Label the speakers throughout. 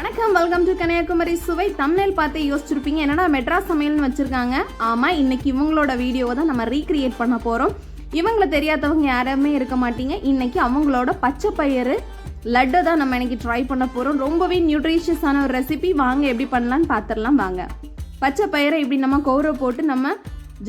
Speaker 1: வணக்கம், welcome to Kanyakumari சுவை. Thumbnail பார்த்து யோசிச்சிருப்பீங்க, என்னடா மெட்ராஸ் சமையல்னு வச்சுருக்காங்க. ஆமாம், இன்றைக்கி இவங்களோட வீடியோவை தான் நம்ம ரீக்ரியேட் பண்ண போகிறோம். இவங்களை தெரியாதவங்க யாருமே இருக்க மாட்டீங்க. இன்றைக்கி அவங்களோட பச்சை பயிறு லட்டு தான் நம்ம இன்றைக்கி ட்ரை பண்ண போகிறோம். ரொம்பவே நியூட்ரிஷியஸான ஒரு ரெசிபி. வாங்க எப்படி பண்ணலான்னு பார்த்துடலாம் வாங்க. பச்சை பயிரை இப்படி நம்ம கவுரை போட்டு நம்ம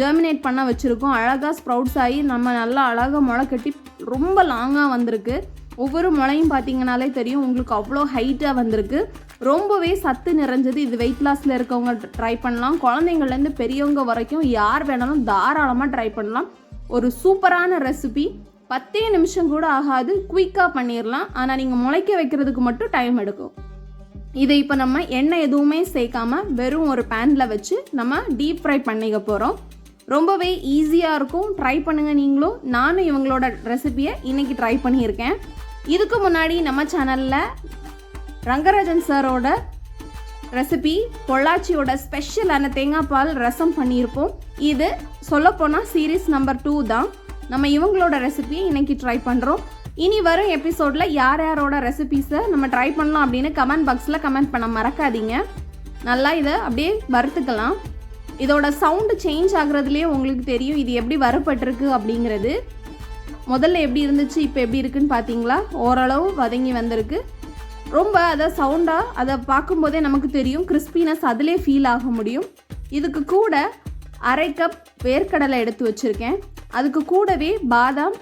Speaker 1: ஜெர்மினேட் பண்ண வச்சுருக்கோம். அழகாக ஸ்ப்ரவுட்ஸ் ஆகி நம்ம நல்லா அழகாக முளை கட்டி ரொம்ப லாங்காக வந்திருக்கு. ஒவ்வொரு முளையும் பார்த்தீங்கனாலே தெரியும் உங்களுக்கு அவ்வளோ ஹைட்டாக வந்திருக்கு. ரொம்பவே சத்து நிறைஞ்சது. இது வெயிட் லாஸில் இருக்கவங்க ட்ரை பண்ணலாம். குழந்தைங்கள்லேருந்து பெரியவங்க வரைக்கும் யார் வேணாலும் தாராளமாக ட்ரை பண்ணலாம். ஒரு சூப்பரான ரெசிபி. 10 நிமிஷம் கூட ஆகாது, குயிக்காக பண்ணிடலாம். ஆனால் நீங்கள் முளைக்க வைக்கிறதுக்கு மட்டும் டைம் எடுக்கும். இதை இப்போ நம்ம எண்ணெய் எதுவுமே சேர்க்காமல் வெறும் ஒரு பேனில் வச்சு நம்ம டீப் ஃப்ரை பண்ணிக்க போகிறோம். ரொம்பவே ஈஸியாக இருக்கும். ட்ரை பண்ணுங்கள் நீங்களும். நானும் இவங்களோட ரெசிபியை இன்றைக்கி ட்ரை பண்ணியிருக்கேன். இதுக்கு முன்னாடி நம்ம சேனலில் ரங்கராஜன் சாரோட ரெசிபி பொள்ளாச்சியோட ஸ்பெஷலான தேங்காய் பால் ரசம் பண்ணியிருப்போம். இது சொல்லப்போனால் சீரீஸ் நம்பர் 2 தான். நம்ம இவங்களோட ரெசிபியை இன்றைக்கி ட்ரை பண்ணுறோம். இனி வரும் எபிசோடில் யார் யாரோட ரெசிபீஸை நம்ம ட்ரை பண்ணலாம் அப்படின்னு கமெண்ட் பாக்ஸில் கமெண்ட் பண்ண மறக்காதீங்க. நல்லா இதை அப்படியே வறுத்துக்கலாம். இதோட சவுண்டு சேஞ்ச் ஆகுறதுலேயே உங்களுக்கு தெரியும் இது எப்படி வறுப்பட்டிருக்கு அப்படிங்கிறது. முதல்ல எப்படி இருந்துச்சு, இப்போ எப்படி இருக்குன்னு பார்த்தீங்களா? ஓரளவு வதங்கி வந்திருக்கு. ரொம்ப அதை சவுண்டாக அதை பார்க்கும்போதே நமக்கு தெரியும். கிறிஸ்பினஸ் அதிலே ஃபீல் ஆக முடியும். இதுக்கு கூட 1/2 கப் வேர்க்கடலை எடுத்து வச்சுருக்கேன். அதுக்கு கூடவே பாதாம்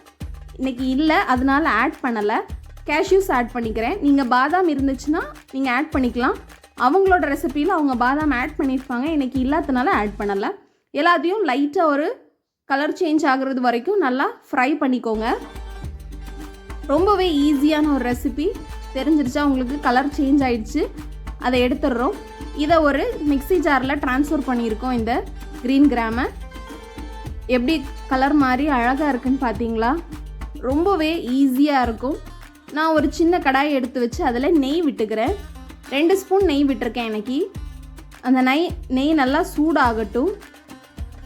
Speaker 1: இன்றைக்கி இல்லை, அதனால் ஆட் பண்ணலை. கேஷ்யூஸ் ஆட் பண்ணிக்கிறேன். நீங்கள் பாதாம் இருந்துச்சுன்னா நீங்கள் ஆட் பண்ணிக்கலாம். அவங்களோட ரெசிப்பியில் அவங்க பாதாம் ஆட் பண்ணியிருப்பாங்க. இன்றைக்கி இல்லாதனால ஆட் பண்ணலை. எல்லாத்தையும் லைட்டாக ஒரு கலர் சேஞ்ச் ஆகுறது வரைக்கும் நல்லா ஃப்ரை பண்ணிக்கோங்க. ரொம்பவே ஈஸியான ஒரு ரெசிபி. தெரிஞ்சிருச்சா உங்களுக்கு? கலர் சேஞ்ச் ஆகிடுச்சு. அதை எடுத்துடுறோம். இதை ஒரு மிக்ஸி ஜாரில் ட்ரான்ஸ்ஃபர் பண்ணியிருக்கோம். இந்த க்ரீன் கிராமை எப்படி கலர் மாதிரி அழகாக இருக்குன்னு பார்த்தீங்களா? ரொம்பவே ஈஸியாக இருக்கும். நான் ஒரு சின்ன கடாயை எடுத்து வச்சு அதில் நெய் விட்டுக்கிறேன். 2 ஸ்பூன் நெய் விட்டுருக்கேன் இன்னைக்கு. அந்த நெய் நல்லா சூடாகட்டும்.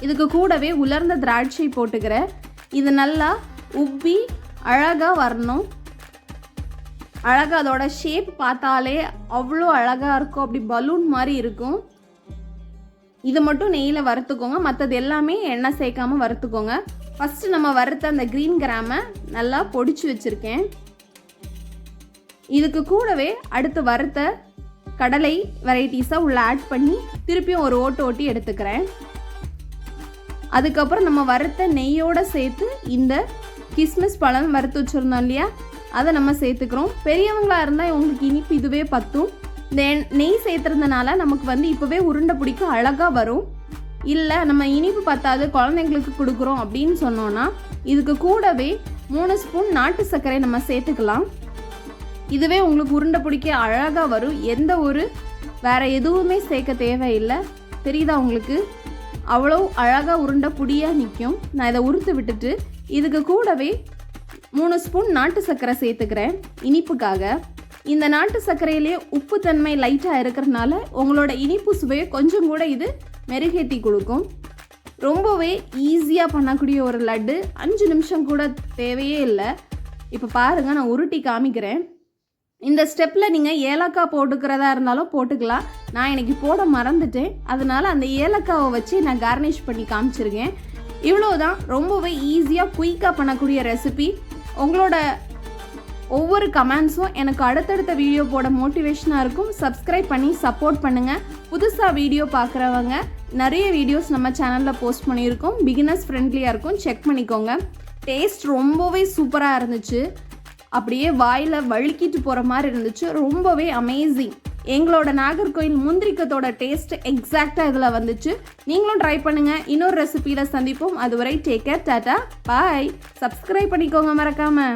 Speaker 1: இதுக்கு கூடவே உலர்ந்த திராட்சை போட்டுக்கிறேன். இது நல்லா உப்பி அழகாக வரணும். அழகாக அதோட ஷேப் பார்த்தாலே அவ்வளோ அழகாக இருக்கும். அப்படி பலூன் மாதிரி இருக்கும். இது மட்டும் நெய்யில் வறுத்துக்கோங்க. மற்றது எல்லாமே எண்ணெய் சேர்க்காமல் வறுத்துக்கோங்க. ஃபஸ்ட்டு நம்ம வறுத்த அந்த க்ரீன் கிராமை நல்லா பொடிச்சு வச்சுருக்கேன். இதுக்கு கூடவே அடுத்து வறுத்த கடலை வெரைட்டிஸாக உள்ள ஆட் பண்ணி திருப்பியும் ஒரு ஓட்டி எடுத்துக்கிறேன். அதுக்கப்புறம் நம்ம வறுத்த நெய்யோடு சேர்த்து இந்த கிஸ்மிஸ் பழம் வறுத்து வச்சுருந்தோம் இல்லையா, அதை நம்ம சேர்த்துக்கிறோம். பெரியவங்களாக இருந்தால் உங்களுக்கு இனிப்பு இதுவே பத்தும். இந்த நெய் சேர்த்துறதுனால நமக்கு இப்போவே உருண்டை பிடிக்க அழகாக வரும். இல்லை நம்ம இனிப்பு பத்தாது குழந்தைங்களுக்கு கொடுக்குறோம் அப்படின்னு சொன்னோன்னா இதுக்கு கூடவே 3 ஸ்பூன் நாட்டு சர்க்கரை நம்ம சேர்த்துக்கலாம். இதுவே உங்களுக்கு உருண்டை பிடிக்க அழகாக வரும். எந்த ஒரு வேறு எதுவுமே சேர்க்க தேவையில்லை. தெரியுதா உங்களுக்கு? அவ்வளோ அழகாக உருண்டை புடியாக நிற்கும். நான் இதை உறுத்து விட்டுட்டு இதுக்கு கூடவே 3 ஸ்பூன் நாட்டு சர்க்கரை சேர்த்துக்கிறேன் இனிப்புக்காக. இந்த நாட்டு சர்க்கரையிலேயே உப்பு தன்மை லைட்டாக இருக்கிறதுனால உங்களோட இனிப்பு சுவையை கொஞ்சம் கூட இது மெருகேற்றி கொடுக்கும். ரொம்பவே ஈஸியாக பண்ணக்கூடிய ஒரு லட்டு. 5 நிமிஷம் கூட தேவையே இல்லை. இப்போ பாருங்கள், நான் உருட்டி காமிக்கிறேன். இந்த ஸ்டெப்பில் நீங்கள் ஏலக்காய் போட்டுக்கிறதா இருந்தாலும் போட்டுக்கலாம். நான் இன்றைக்கி போட மறந்துட்டேன். அதனால் அந்த ஏலக்காவை வச்சு நான் கார்னிஷ் பண்ணி காமிச்சிருக்கேன். இவ்வளோதான். ரொம்பவே ஈஸியாக குயிக்காக பண்ணக்கூடிய ரெசிபி. உங்களோட ஒவ்வொரு கமெண்ட்ஸும் எனக்கு அடுத்தடுத்த வீடியோ போட மோட்டிவேஷனாக இருக்கும். சப்ஸ்கிரைப் பண்ணி சப்போர்ட் பண்ணுங்கள். புதுசாக வீடியோ பார்க்குறவங்க நிறைய வீடியோஸ் நம்ம சேனலில் போஸ்ட் பண்ணியிருக்கோம். பிகினர்ஸ் ஃப்ரெண்ட்லியாக இருக்கும், செக் பண்ணிக்கோங்க. டேஸ்ட் ரொம்பவே சூப்பராக இருந்துச்சு. அப்படியே வாயில் வழுக்கிட்டு போகிற மாதிரி இருந்துச்சு. ரொம்பவே அமேசிங். எங்களோட நாகர்கோயில் முந்திரிக்கத்தோட டேஸ்ட் எக்ஸாக்டாக இதில் வந்துச்சு. நீங்களும் ட்ரை பண்ணுங்கள். இன்னொரு ரெசிபியில் சந்திப்போம். அதுவரை டேக் கேர், டாட்டா, பாய். சப்ஸ்கிரைப் பண்ணிக்கோங்க மறக்காமல்.